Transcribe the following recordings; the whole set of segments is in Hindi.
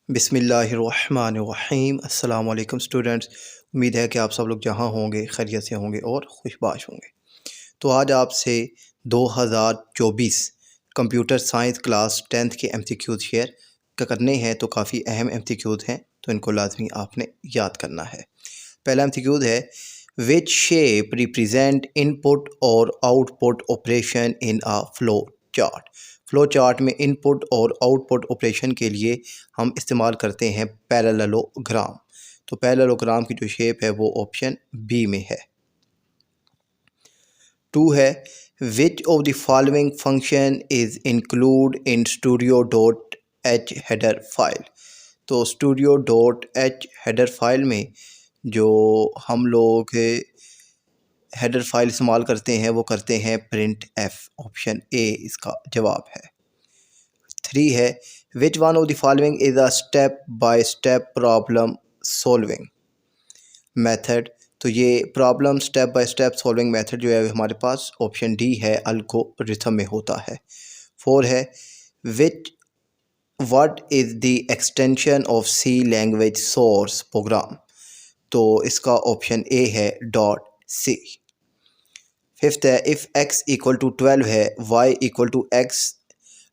बिस्मिल्लाहिर्रहमानिर्रहीम। अस्सलाम वालेकुम स्टूडेंट्स। उम्मीद है कि आप सब लोग जहाँ होंगे खैरियत से होंगे और खुशबाश होंगे। तो आज आपसे 2024 कंप्यूटर साइंस क्लास 10th के एमसीक्यूज़ शेयर करने हैं। तो काफ़ी अहम एमसीक्यूज़ हैं, तो इनको लाजमी आपने याद करना है। पहला एमसीक्यूज़ है, विच शेप रिप्रेजेंट इनपुट और output operation in a flow chart. Flow chart में इनपुट और आउटपुट ऑपरेशन के लिए हम इस्तेमाल करते हैं पैरेललोग्राम। तो पैरेललोग्राम की जो शेप है वो ऑप्शन बी में है। 2 है, which of the following function is include in studio dot H header file. तो studio dot H header file में जो हम लोग हेडर फाइल इस्तेमाल करते हैं वो करते हैं प्रिंट एफ। ऑप्शन ए इसका जवाब है। 3 है, which one of the following is a step by step problem solving method. तो ये problem step by step solving method जो है हमारे पास ऑप्शन डी है, एल्गोरिथम में होता है। 4 है, which what is the extension of C language source program. तो इसका ऑप्शन ए है डॉट सी। 5th है, इफ़ x इक्वल टू 12 है, y equal to x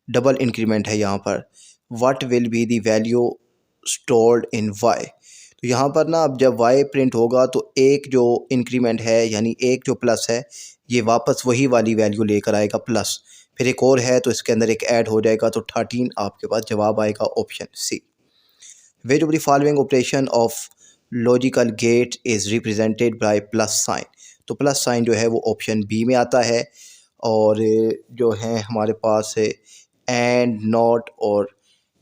double increment है यहाँ पर, what will be the value stored in y। तो यहाँ पर ना अब जब y प्रिंट होगा तो एक जो इंक्रीमेंट है यानी एक जो प्लस है ये वापस वही वाली वैल्यू लेकर आएगा प्लस, फिर एक और है तो इसके अंदर एक ऐड हो जाएगा, तो 13 आपके पास जवाब आएगा option C. Which of the following operation of logical gate is represented by plus sign. तो प्लस साइन जो है वो ऑप्शन बी में आता है। और जो है हमारे पास एंड, नॉट और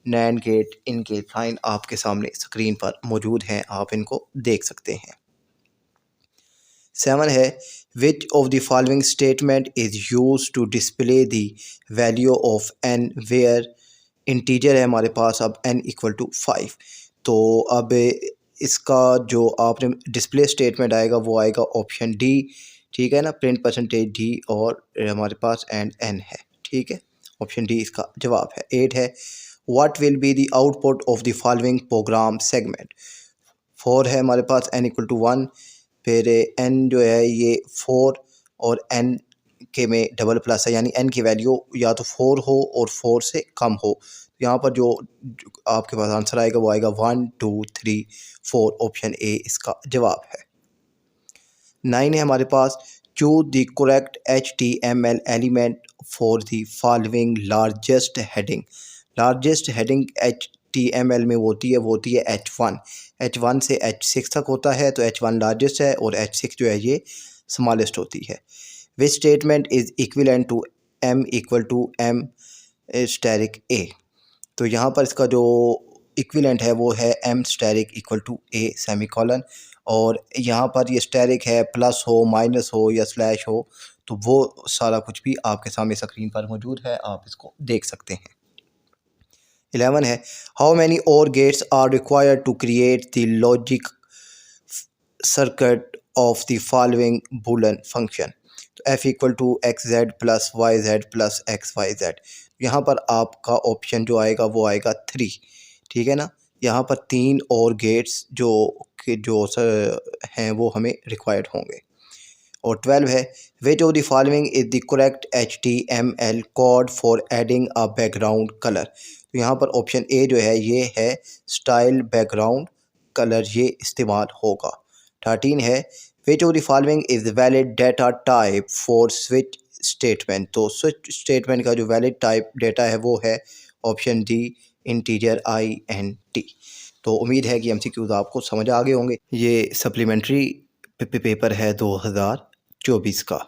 नैंड गेट, इनके साइन आपके सामने स्क्रीन पर मौजूद हैं, आप इनको देख सकते हैं। 7 है, which of the following statement is use to display the value of n where integer है हमारे पास अब n इक्वल टू 5। तो अब इसका जो आपने डिस्प्ले स्टेटमेंट आएगा वो आएगा ऑप्शन डी, ठीक है ना, प्रिंट परसेंटेज डी, और हमारे पास एंड n है, ठीक है, ऑप्शन डी इसका जवाब है। 8 है, what will be the output of the following program segment. 4 है हमारे पास n इक्वल टू 1, फिर n जो है ये 4 और n के में डबल प्लस है, यानी n की वैल्यू या तो 4 हो और 4 से कम हो। यहाँ पर जो आपके पास आंसर आएगा वो आएगा 1 2 3 4, ऑप्शन ए इसका जवाब है। 9 है हमारे पास, choose the correct HTML element for the following largest heading. Largest heading HTML में होती है वो होती है H1। H1 से H6 तक होता है, तो H1 लार्जेस्ट है और H6 जो है ये स्मॉलेस्ट होती है। Which statement is equivalent to M equal to M asterisk A। तो यहाँ पर इसका जो इक्विवेलेंट है वो है M asterisk equal to A semicolon, और यहाँ पर ये स्टैरिक है, प्लस हो माइनस हो या स्लैश हो, तो वो सारा कुछ भी आपके सामने स्क्रीन पर मौजूद है, आप इसको देख सकते हैं। 11 है, how many or gates are required to create the logic circuit of the following Boolean function. तो f equal to X Z plus Y Z plus X Y Z, यहाँ पर आपका ऑप्शन जो आएगा वो आएगा 3, ठीक है ना। यहाँ पर 3 और गेट्स जो हैं वो हमें रिक्वायर्ड होंगे। और 12 है, which of the following is the correct HTML code for adding a background colour. तो यहाँ पर ऑप्शन ए जो है ये है स्टाइल बैकग्राउंड कलर, ये इस्तेमाल होगा। 13 है, which of the following is valid data type for switch statement. तो स्विच स्टेटमेंट का जो वैलिड टाइप डेटा है वो है ऑप्शन डी, इंटीजर INT। तो उम्मीद है कि MCQs आपको समझ आ गए होंगे। ये सप्लीमेंट्री पेपर है 2024 का।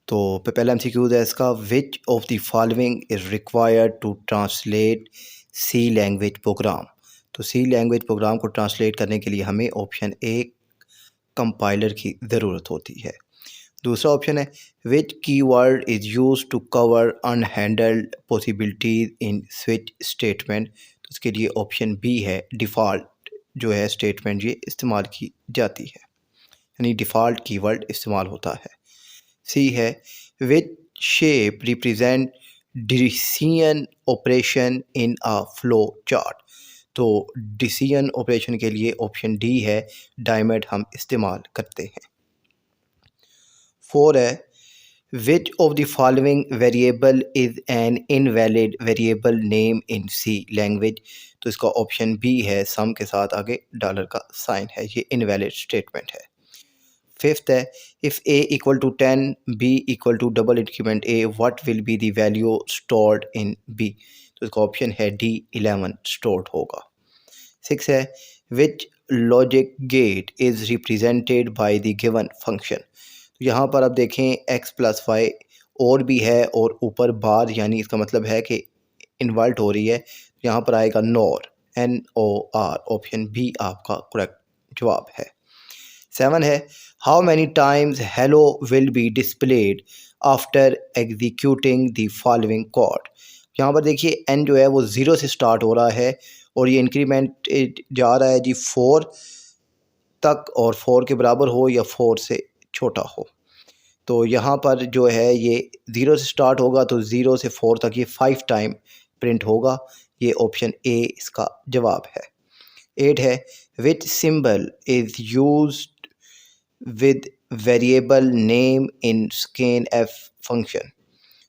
तो पहला MCQs है इसका, which of the following is required to translate C language program. तो सी लैंग्वेज प्रोग्राम को ट्रांसलेट करने के लिए हमें ऑप्शन ए कंपाइलर की ज़रूरत होती है। दूसरा ऑप्शन है, which keyword is use to cover unhandled possibilities in switch statement. तो इसके लिए ऑप्शन बी है, डिफ़ॉल्ट जो है स्टेटमेंट ये इस्तेमाल की जाती है, यानी डिफ़ॉल्ट कीवर्ड इस्तेमाल होता है। सी है, which shape represent decision operation in a flow chart. तो डिसीजन ऑपरेशन के लिए ऑप्शन डी है डायमंड हम इस्तेमाल करते हैं। 4 है which of the following variable is an invalid variable name in C language. तो इसका ऑप्शन बी है, सम के साथ आगे डॉलर का साइन है, ये इनवैलिड स्टेटमेंट है। 5th है if A equal to 10 B equal to double increment A what will be the value stored in B. तो इसका ऑप्शन है डी 11 स्टोर्ड होगा। 6 है which logic gate is represented by the given function. तो यहाँ पर अब देखें x प्लस वाई और भी है और ऊपर बार, यानी इसका मतलब है कि इन्वर्ट हो रही है। यहाँ पर आएगा नॉर, NOR, ऑप्शन बी आपका करेक्ट जवाब है। 7 है how many times hello will be displayed after executing the following code. यहाँ पर देखिए n जो है वो 0 से स्टार्ट हो रहा है और ये इंक्रीमेंट जा रहा है जी 4 तक, और 4 के बराबर हो या 4 से छोटा हो। तो यहाँ पर जो है ये 0 से स्टार्ट होगा तो 0 से 4 तक ये 5 टाइम प्रिंट होगा, ये ऑप्शन ए इसका जवाब है। 8 है which symbol is used with variable name in scanf function.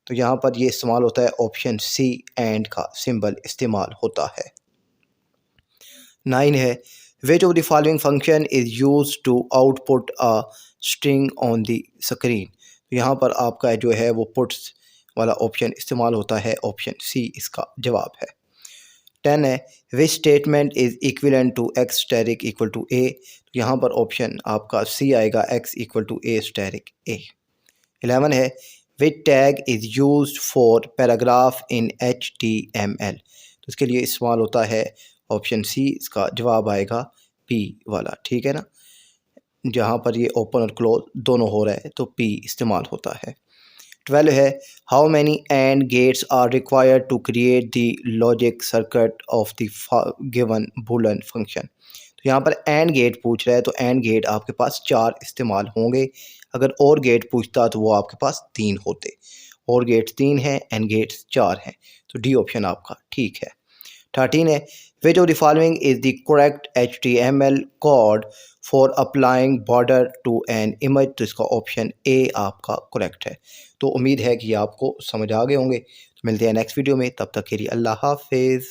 तो यहाँ पर ये इस्तेमाल होता है, ऑप्शन सी एंड का सिंबल इस्तेमाल होता है। 9 है which of the following function is use to output a string on the screen. तो यहाँ पर आपका जो है वो पुट्स वाला ऑप्शन इस्तेमाल होता है, ऑप्शन सी इसका जवाब है। 10 है which statement is equivalent to X static equal to A. तो यहाँ पर ऑप्शन आपका सी आएगा, X equal to A static A. 11 है which tag is used for paragraph in HTML। तो इसके लिए इस्तेमाल होता है, ऑप्शन सी इसका जवाब आएगा, पी वाला, ठीक है ना। जहाँ पर ये ओपन और क्लोज दोनों हो रहा है तो पी इस्तेमाल होता है। 12 है how many and gates are required to create the logic circuit of the given Boolean function. तो यहाँ पर एंड गेट पूछ रहा है तो एंड गेट आपके पास 4 इस्तेमाल होंगे। अगर और गेट पूछता तो वो आपके पास 3 होते। और गेट्स 3 हैं, एंड गेट्स 4 हैं, तो डी ऑप्शन आपका ठीक है। 13 है which of the following is the correct HTML code for applying border to an image. तो इसका ऑप्शन ए आपका करेक्ट है। तो उम्मीद है कि आपको समझ आ गए होंगे। तो मिलते हैं नेक्स्ट वीडियो में, तब तक के लिए अल्लाह हाफिज़।